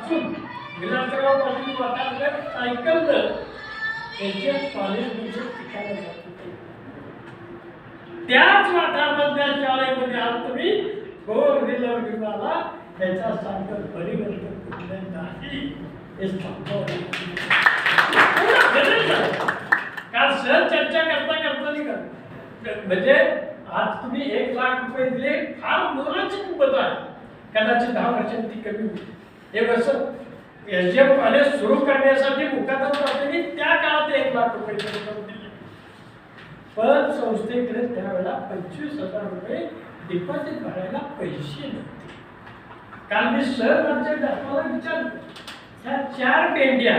पासून विलासराव पाटील वाटाघाट सायकलनं त्यांच्या कॉलेजमध्ये शिकायला जात होते. त्याच वाटामधल्या शाळेमध्ये आज तुम्ही फोर व्हीलर विभागाला त्याच्यासारखं परिवर्तन कुठलं नाही हे सांगतो. काल सहज चर्चा करता म्हणजे आज तुम्ही 1 लाख रुपये दिले, फार मोलाची किंमत आहे. कदाचित 10 वर्षांनी ती कमी होईल. हे वर्ष एसडीएम कॉलेज सुरू करण्यासाठी मुकादम प्राप्तीने त्या काळात 1 लाख रुपये दिले. पण संस्थेकडे त्यावेळेला 25,000 रुपये डिपॉझिट भरायला पैसे नव्हते. काल मी सहज दाखवायला विचारलं, ह्या 4 पेंड्या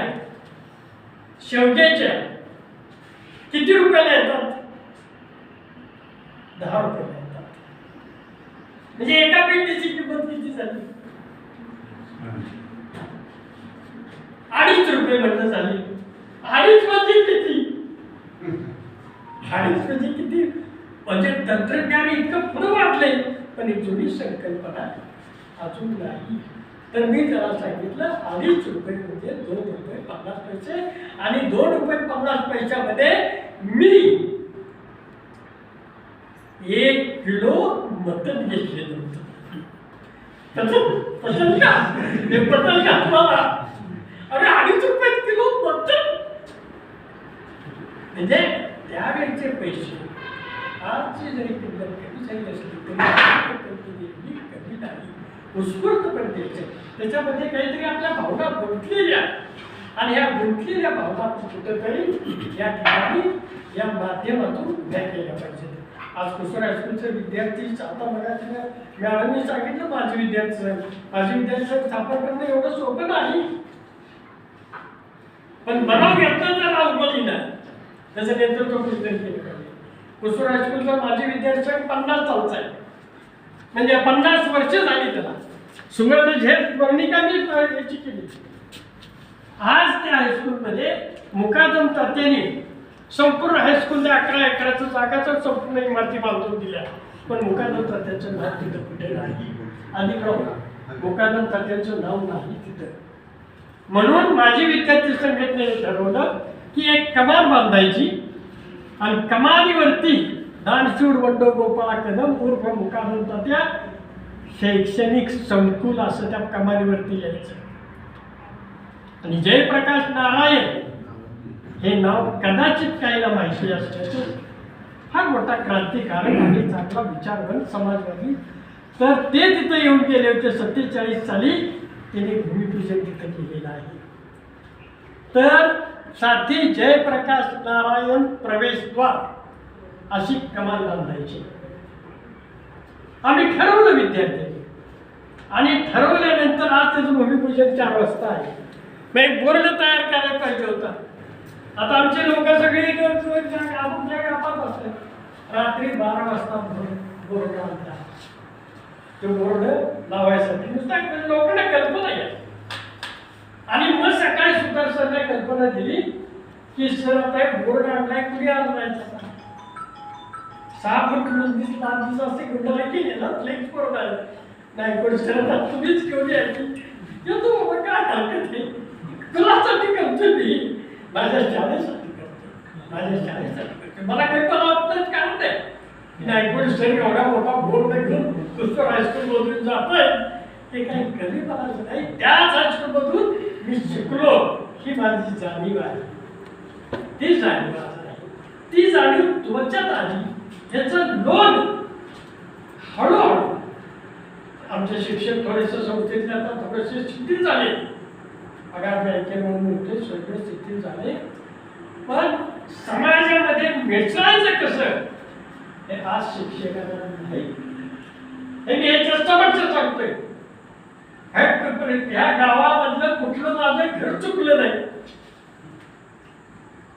शेवग्याच्या किती रुपयाला येतात? 10 रुपयाला येतात. म्हणजे एका पेंडीची किंमत किती झाली? 2.5 रुपये म्हणणं झाली. 2.5 म्हणजे किती? 2.5 म्हणजे किती? म्हणजे तंत्रज्ञान इतकं पुढे वाढलंय, पण ही जुनी संकल्पना अजून नाही. तर मी त्याला सांगितलं 2.5 रुपये म्हणजे 2 रुपये 50 पैसे आणि 2 रुपये 50 पैशामध्ये मी 1 किलो मटण घेतलेलं होतं. पटल का? हे पटल का तुम्हाला? अरे 2.5 रुपये किलो मटण म्हणजे त्यावेळेचे पैसे. आजची जरी किंमत कमी झाली असली तरी कमी नाही, उत्स्फूर्तपणे द्यायचे. त्याच्यामध्ये काहीतरी आपल्या भावना गुंतलेल्या आणि ह्या गुंतलेल्या भावना कुठेतरी या ठिकाणी या माध्यमातून उभ्या केल्या पाहिजेत. आज कुसुर हायस्कूलचे विद्यार्थी आता मॅडमनी सांगितलं माझे विद्यार्थी स्थापन करणं एवढं सोपं नाही, पण बनाव घेतलं तर अवघड नाही. त्याचं नेतृत्व कुठेतरी केलं पाहिजे. कुसुर हायस्कूलचा माझे विद्यार्थी 50 चालत आहे, म्हणजे 50 वर्ष झाली त्याला. सुवर्ण झेप वर्णिका मी याची केली. आज त्या हायस्कूलमध्ये मुकादम तात्याने संपूर्ण हायस्कूलच्या 11 एकराचं जागाचं संपूर्ण इमारती बांधून दिल्या, पण मुकादम तात्याचं नाव तिथं कुठे नाही. अधिक मुकादम तात्याचं नाव नाही तिथं. म्हणून माझी विद्यार्थी संघटनेने ठरवलं की एक कमान बांधायची आणि कमानीवरती दानशूर वंडो गोपाळ कदम उर्फ मुकादम तात्या शैक्षणिक संकुल असं त्या कमानीवरती यायचं. आणि जयप्रकाश नारायण हे नाव कदाचित काहीला माहिती असल्याचं फार मोठा क्रांतिकारक आणि चांगला विचारवंत समाजवादी. तर ते तिथं येऊन गेले होते. 47 साली त्यांनी भूमिपूजन तिथं केलेलं आहे. तर साथी जयप्रकाश नारायण प्रवेशद्वार अशी कमान बांधायची. आम्ही ठरवलं विद्यार्थ्यांनी आणि ठरवल्यानंतर आज त्याचं भूमिपूजन 4 वाजता आहे. मग एक बोर्ड तयार करायला पाहिजे होता. आता आमचे लोक सगळे आपल्या गावात असतात, रात्री 12 वाजता बोर्ड आणतात. तो बोर्ड लावायसाठी नुसतं लोकांना कल्पना आहे. आणि मग सकाळी सुदर्शनने कल्पना दिली की सर आता बोर्ड आणलाय, कुणी आणलायचा 6 फूट रुंदी 7 दिवस असे गुंडाला केले ना, फ्लेक्स बोर्ड आहे. नाही कोणी सर तुम्हीच घेऊन यायची. येतो बाबा काय हरकत आहे, तुलासाठी करतो मी, माझ्या शाळेसाठी करतो. मला कल्पना वाटत कारण नाही कोणी सर एवढा मोठा बोर्ड घेऊन कुसुर हायस्कूल मधून जातोय, ते काही कमी करायचं नाही. त्याच हायस्कूल मधून मी शिकलो ही माझी जाणीव आहे. ती जाणीव आहे, ती जाणीव त्वचात आली. याचं लोन हळूहळू आमचे शिक्षक थोडेसे संस्थेतले आता थोडेसे शिथिल झाले. पगार बँके म्हणून होते, सगळे शिथिल झाले. पण समाजामध्ये मिसळायचं कसं हे आज शिक्षकांना नाही. हे मी याच्या समक्ष सांगतोय. ह्या गावामधलं कुठलं माझं घर चुकलं नाही.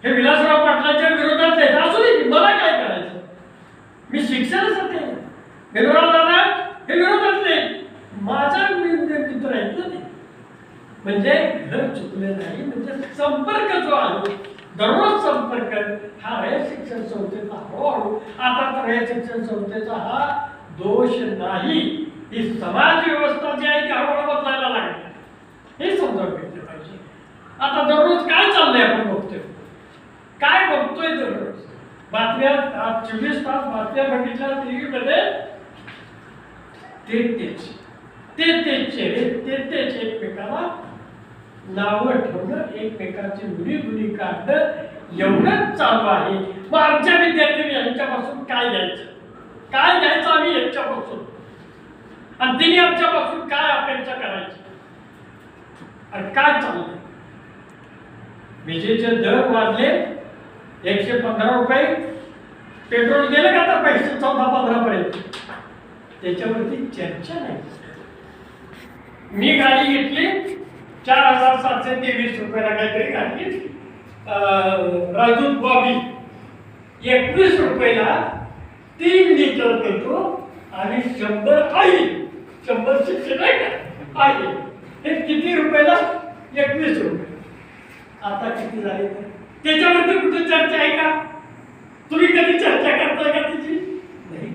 हे विलासराव पाटलांच्या विरोधात नाही, असू दे, मला काय करायचं, मी शिक्षणासाठी. विरोधात दादा हे विरोधात नाही, माझा मित्र आहेत ना ते. म्हणजे घर चुकलं नाही, म्हणजे संपर्क जो आहे दररोज संपर्क हा रयत शिक्षण संस्थेचा हळूहळू आता तर रयत शिक्षण संस्थेचा हा दोष नाही. ही समाज व्यवस्था जी आहे ती हळूहळू बदलायला लागली. हे आता दररोज काय चाललंय आपण बघतोय, काय बघतोय दररोज बातम्या. 24 तास बातम्या बघितल्या टीव्ही मध्ये, तेच एकमेकाला नावं ठेवणं, एकमेकाची मुली काढणं एवढंच चालू आहे. मग आमच्या विद्यार्थ्यांनी यांच्यापासून काय घ्यायचं आम्ही यांच्यापासून, आणि तिने आमच्यापासून काय अपेक्षा करायची, आणि काय चाललंय. विजेचे दर वाढले 115 रुपये, पेट्रोल गेलं का आता पैसे 14-15 पर्यंत, त्याच्यावरती चर्चा नाही. मी गाडी घेतली 4,723 रुपयाला, काहीतरी गाडी घेतली राजूत बॉबी, 21 रुपयाला 3 लिटर पेट्रोल आणि 100 ऑइल, 100 शिक्षण आहे का ऑइल, हे किती रुपयाला? 21 रुपये. आता किती झाले? त्याच्यावरती कुठे चर्चा आहे का? तुम्ही कधी चर्चा करताय का त्याची? नाही.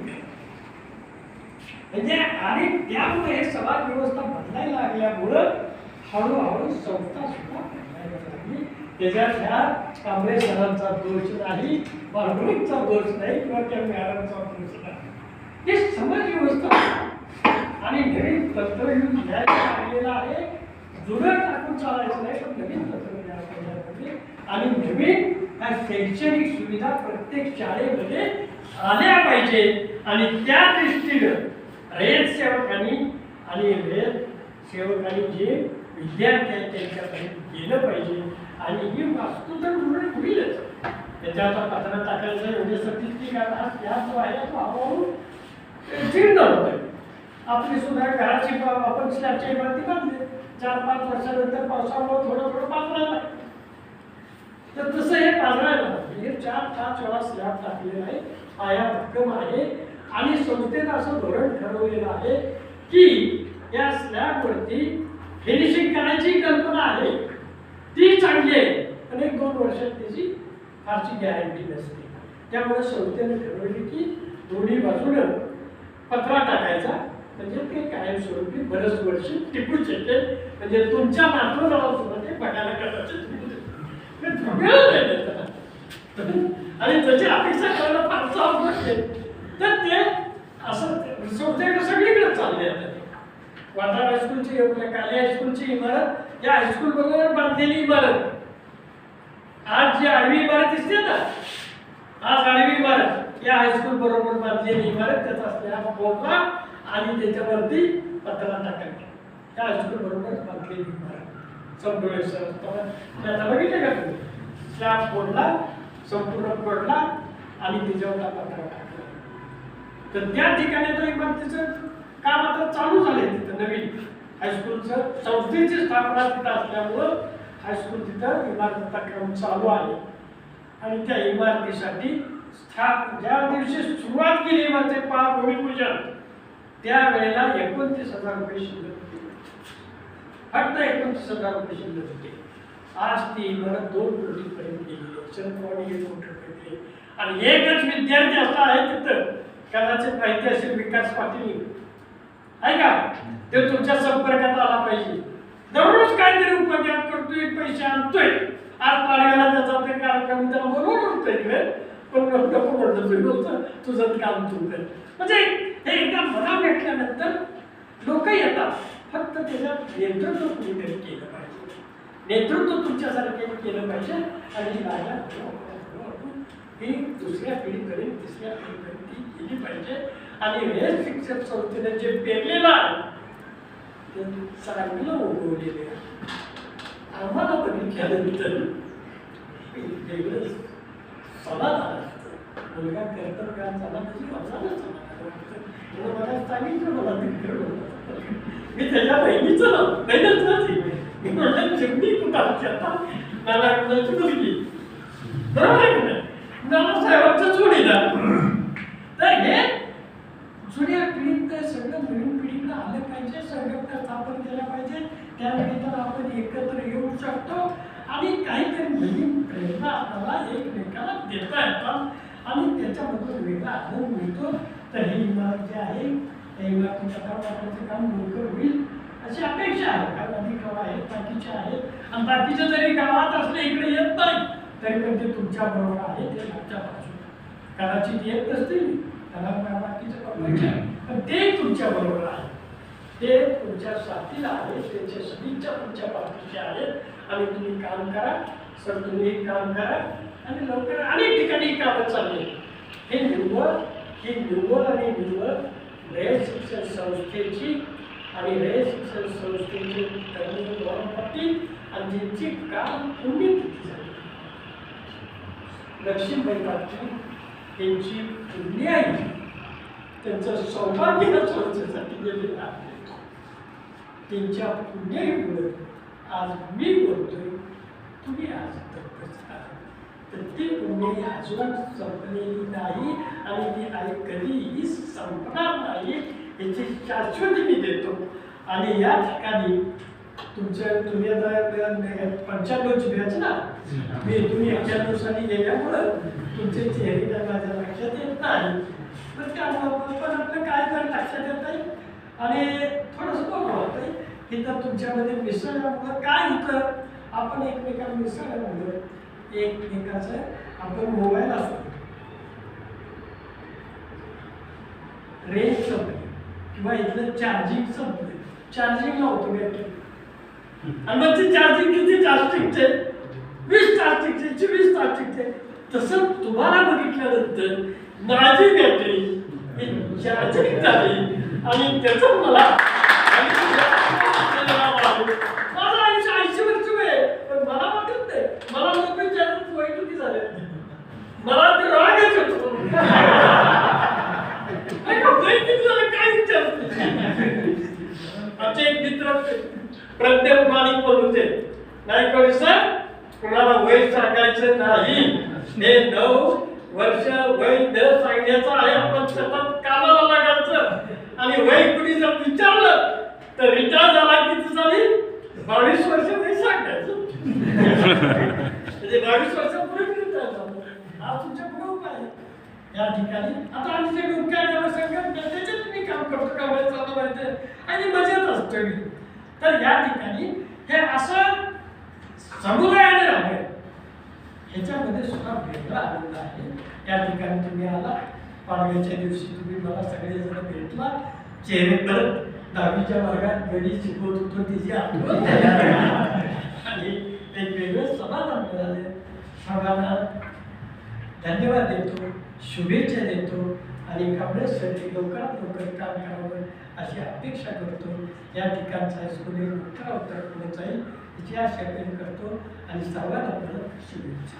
म्हणजे आणि त्यामुळे हे समाज व्यवस्था बदलायला लागल्यामुळं हळूहळू संस्था सुद्धा बदलायला लागली. त्याच्यात ह्या कांबळे सरांचा दोष नाही, बारगुणीचा दोष नाही, किंवा त्या मॅडमचा दोष नाही. हे समाज व्यवस्था आणि नवीन तंत्रज्ञान घ्यायला लागलेलं आहे. जुनं टाकून चालायचं नाही, पण नवीन तंत्रज्ञान पाहिजे आणि नवीन ह्या शैक्षणिक सुविधा प्रत्येक शाळेमध्ये आल्या पाहिजे. आणि त्या दृष्टीनं रयत सेवकांनी आणि रयत सेवकांनी जे विद्यार्थी आहेत त्यांच्याकडे गेलं पाहिजे. आणि ही वास्तू तर होईलच. त्याच्यावर पत्र टाकायचं एवढे स्टॅटिस्टिक या जो आहे तो हळूहळू जीर्ण होतोय. आपली सुद्धा घराची आपण स्लॅबची इमारती बांधली, 4-5 वर्षानंतर पावसामुळे थोडं बांधणार नाही, तर तसं हे बांधरायला हे 4-5 वेळा स्लॅब टाकलेला आहे, पाया भक्कम आहे. आणि संस्थेनं असं धोरण ठरवलेलं आहे की या स्लॅबवरती फिनिशिंग करायची कल्पना आहे, ती चांगली आहे, पण 1-2 वर्षात त्याची फारशी गॅरंटी नसते. त्यामुळे संस्थेने ठरवले की दोन्ही बाजूनं पत्रा टाकायचा, म्हणजे ते कायमस्वरूपी बरेच वर्ष टिकू शकेल. म्हणजे तुमच्या नातवंडाला सुद्धा ते बघायला कदाचित आणि त्याची अपेक्षा करायला फारसा अवघड, तर ते असं संस्थेकडे सगळीकडे चालले आहे. वाटार हायस्कूलची, काले हायस्कूलची इमारत, या हायस्कूल बरोबर बांधलेली इमारत, आज जी आडवी इमारत दिसते ना, आज आडवी इमारत, या हायस्कूल बरोबर बांधलेली इमारत, त्याचा स्लॅब फोडला आणि त्याच्यावरती पत्रा टाकायचा. त्या हायस्कूल बरोबर बांधलेली इमारत संपूर्ण त्याचा बघितलं का तुम्ही? स्लॅब फोडला, संपूर्ण पडला आणि त्याच्यावर पत्रा टाकला. तर त्या ठिकाणी तो इमारतीचं काम आता चालू झालंय. तिथं नवीन हायस्कूलचं संस्थेची स्थापना तिथं असल्यामुळं हायस्कूल तिथं इमारतीचं काम चालू आहे. आणि त्या इमारतीसाठी ज्या दिवशी सुरुवात केली इमारती भूमिपूजन, त्यावेळेला 29,000 रुपये शिल्लक होते, फक्त 29,000 रुपये शिल्लक होते. आज ती इमारत 2 कोटीपर्यंत गेली. शरद 1 कोटी रुपये. आणि एकच विद्यार्थी असा आहे तिथं, कदाचित माहिती असेल, विकास पाटील आहे का, ते तुमच्या संपर्कात आला पाहिजे. दररोज काहीतरी उपद्यान करतोय, पैसे आणतोय. आज पाडव्याला त्याचा ते कार्यक्रम त्याला बोलवून होतं इकडे, पण नको म्हणतो तुझं काम तू कर. म्हणजे हे एकदा मना भेटल्यानंतर लोक येतात, फक्त त्याच्यात नेतृत्व कुणीतरी केलं पाहिजे. नेतृत्व तुमच्यासारखे केलं पाहिजे. आणि ही दुसऱ्या पिढीपर्यंत, तिसऱ्या पिढीपर्यंत ती केली पाहिजे. आणि हे शिक्षक संस्थेने जे पेरलेलं आहे ते चांगलं उगवलेलं आहे. आम्हाला बघितल्यानंतर वेगळं समाधान असतं. मुलगा कर्तव्यात झाला त्याची समाधानच समाधान मला सांगितलं, मला ते मी त्याच्या बहिणीचं नाव बहिणीच मी म्हटलं चिमणी कुठं आता मला मुलगी बरोबर आहे का, नानासाहेबांचं जोडीदार. तर हे जुन्या पिढीत सगळं नवीन पिढीला आलं पाहिजे, संघटना स्थापन केल्या पाहिजे. त्यानिमित्तानं आपण एकत्र येऊ शकतो आणि काहीतरी नवीन प्रेरणा आपल्याला एकमेकाला देता येतात आणि त्याच्यामधून वेगळा आनंद मिळतो. तर ही इमारत जी आहे त्या इमारतीचं काम टाकण्याचं काम लवकर होईल अशी अपेक्षा आहे. कारण अनेक गावं आहेत, बाकीच्या आहेत, आणि बाकीच्या जरी गावात असले इकडे येत नाही तरी पण ते तुमच्या बरोबर आहे. ते मागच्या बाजूला कदाचित येत नसतील, त्याला बाकीच्या पण ते तुमच्या बरोबर आहे. ते तुमच्या साथीला आहे, त्यांच्या सदिच्छा तुमच्या पाठीशी आहेत. आणि तुम्ही काम करा सर, तुम्ही काम करा आणि लवकर अनेक ठिकाणी कामं चालले. हे निव्वळ आणि निव्वळ रयत शिक्षण संस्थेची आणि रयत शिक्षण संस्थेची पाटील आणि ज्यांची काम पुण्यतिथी झाली लक्ष्मीबाई पाटील यांची पुण्याई त्यांचं सौभाग्य संस्थेसाठी गेलेलं आहे. त्यांच्या पुण्याईमुळे आज मी बोलतोय, तुम्ही आज तर ती पुण्याई अजून संपलेली नाही आणि ती आई कधीही संपणार नाही याची शाश्वती मी देतो. आणि या ठिकाणी तुम्ही आता 95ची बॅच ना, तुम्ही 91 साली गेल्यामुळं तुमचे चेहरे काय माझ्या लक्षात येत नाही, तर त्यामुळं पण आपलं काय तर लक्षात येत नाही आणि थोडंसं बघू वाटतंय. हे तर तुमच्यामध्ये मिसळल्यामुळं काय होतं, आपण एकमेकांना मिसळल्यामुळं एकमेकाचं आपण मोबाईल असतो रेंज संपली किंवा इथलं चार्जिंग संपलं, चार्जिंग लावतो बॅटरी आणि मग ती चार्जिंग किती चार्जिंगचे 20 चार्जिंगचे 24 चार्जिंगचे. तसं तुम्हाला बघितल्यानंतर माझी बॅटरी चार्जिंग झाली आणि त्याचं मला माझं आयुष्य 80 वर्ष आहे, पण मला वाटत नाही. मला लोक विचारतात वय किती झाले, मला ते रागच येतो. वय किती झालं काय विचारते. आमचे एक मित्र प्रत्येक माणिक बोलते नाही कोणी सर कुणाला वय सांगायचं नाही, हे 9 वर्ष वय न सांगण्याचं आहे. आपण सतत कामाला लागायचं आणि वय कुणी जर विचारलं तर रिटायर झाला किती झाली 22 वर्ष वय सांगायचं. म्हणजे 22 वर्षापूर्वी रिटायर झालं. आज तुमच्या पुढे उपाय आहे या ठिकाणी. आता आमचे डोक्याला संघटना त्याच्यात मी काम करतो का वय चालू माहिती आणि मजेत असतो मी. तर या ठिकाणी हे असं समुदायाने राहणे ह्याच्यामध्ये सुद्धा वेगळा आनंद आहे. या ठिकाणी तुम्ही आला, पाडव्याच्या दिवशी तुम्ही मला सगळेजण भेटला, चेहरे परत 10वीच्या वर्गात गणित शिकवत होतो तिची आठवण आणि एक वेगळं समाधान मिळाले. सर्वांना धन्यवाद देतो, शुभेच्छा देतो आणि काँग्रेससाठी लवकरात लवकर काम करावं अशी अपेक्षा करतो. या ठिकाणचा हायस्कूल उत्तर उत्तर पुढे जाईल याची आशा करतो आणि सर्वांना परत शुभेच्छा.